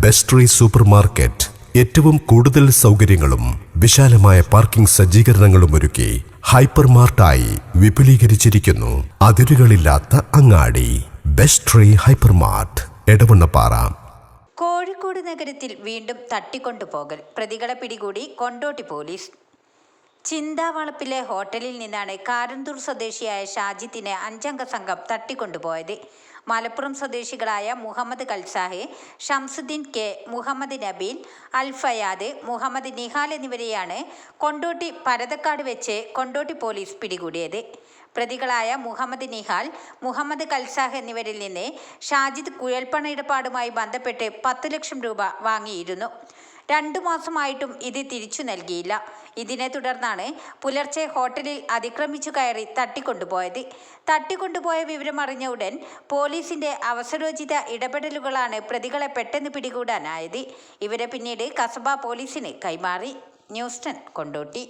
Best super market ഏറ്റവും കൂടുതൽ സൗകര്യങ്ങളും വിശാലമായ പാർക്കിംഗ് സജ്ജീകരണങ്ങളും ഒരുക്കി ഹൈപ്പർ മാർട്ടായി വിപുലീകരിച്ചിരിക്കുന്നു. അതിരുകളില്ലാത്ത അങ്ങാടി best hyper mart Edavannappara. Kozhikode നഗരത്തിൽ വീണ്ടും തട്ടിക്കൊണ്ടുപോകൽ. പ്രതികളെ പിടികൂടി കൊണ്ടോട്ടി പോലീസ്. ചിന്താവളപ്പിലെ ഹോട്ടലിൽ നിന്നാണ് കാരന്തൂർ സ്വദേശിയായ ഷാജിത്തിനെ 5-അംഗ സംഘം തട്ടിക്കൊണ്ടുപോയത്. മലപ്പുറം സ്വദേശികളായ മുഹമ്മദ് കൽസാഹ്, ഷംസുദ്ദീൻ കെ, മുഹമ്മദ് നബീൽ, അൽ ഫയാദ്, മുഹമ്മദ് നിഹാൽ എന്നിവരെയാണ് കൊണ്ടോട്ടി പരതക്കാട് വെച്ച് കൊണ്ടോട്ടി പോലീസ് പിടികൂടിയത്. പ്രതികളായ മുഹമ്മദ് നിഹാൽ, മുഹമ്മദ് കൽസാഹ് എന്നിവരിൽ നിന്ന് ഷാജിദ് കുഴൽപ്പണ ഇടപാടുമായി ബന്ധപ്പെട്ട് 10 ലക്ഷം രൂപ വാങ്ങിയിരുന്നു. 2 മാസമായിട്ടും ഇത് തിരിച്ചു നൽകിയില്ല. ഇതിനെ തുടർന്നാണ് പുലർച്ചെ ഹോട്ടലിൽ അതിക്രമിച്ചു കയറി തട്ടിക്കൊണ്ടുപോയത്. തട്ടിക്കൊണ്ടുപോയ വിവരം അറിഞ്ഞ ഉടൻ പോലീസിന്റെ അവസരോചിത ഇടപെടലുകളാണ് പ്രതികളെ പെട്ടെന്ന് പിടികൂടാനായത്. ഇവരെ പിന്നീട് കസബ പോലീസിന് കൈമാറി. ന്യൂസ് 10 കൊണ്ടോട്ടി.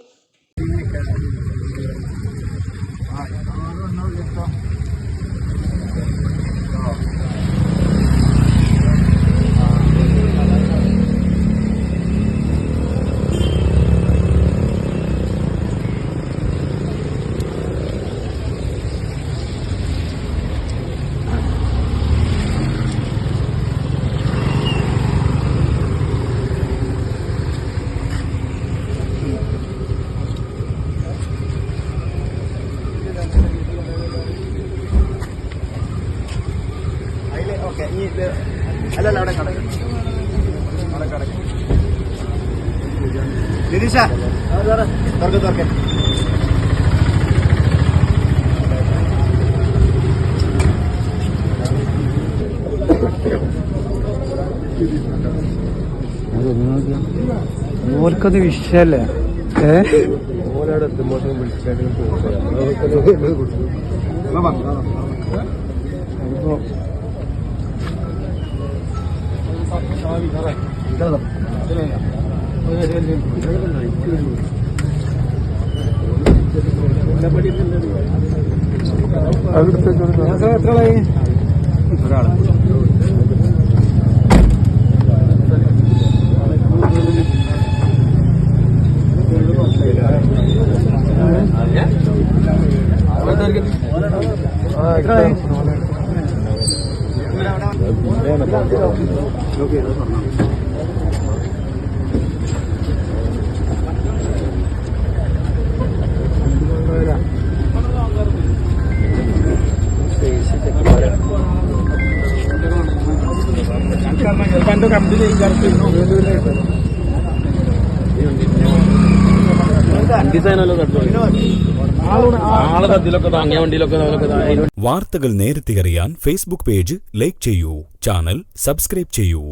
അല്ലല്ല അവിടെ കട നിരീഷ തുറക്കെ ഓർക്കത് വിഷയല്ലേ? ഓരോടത്ത് മോശം വിളിച്ചു എത്രയായി? ഒരാള് വാർത്തകൾ നേരത്തെ അറിയാൻ ഫേസ്ബുക്ക് പേജ് ലൈക്ക് ചെയ്യൂ, ചാനൽ സബ്സ്ക്രൈബ് ചെയ്യൂ.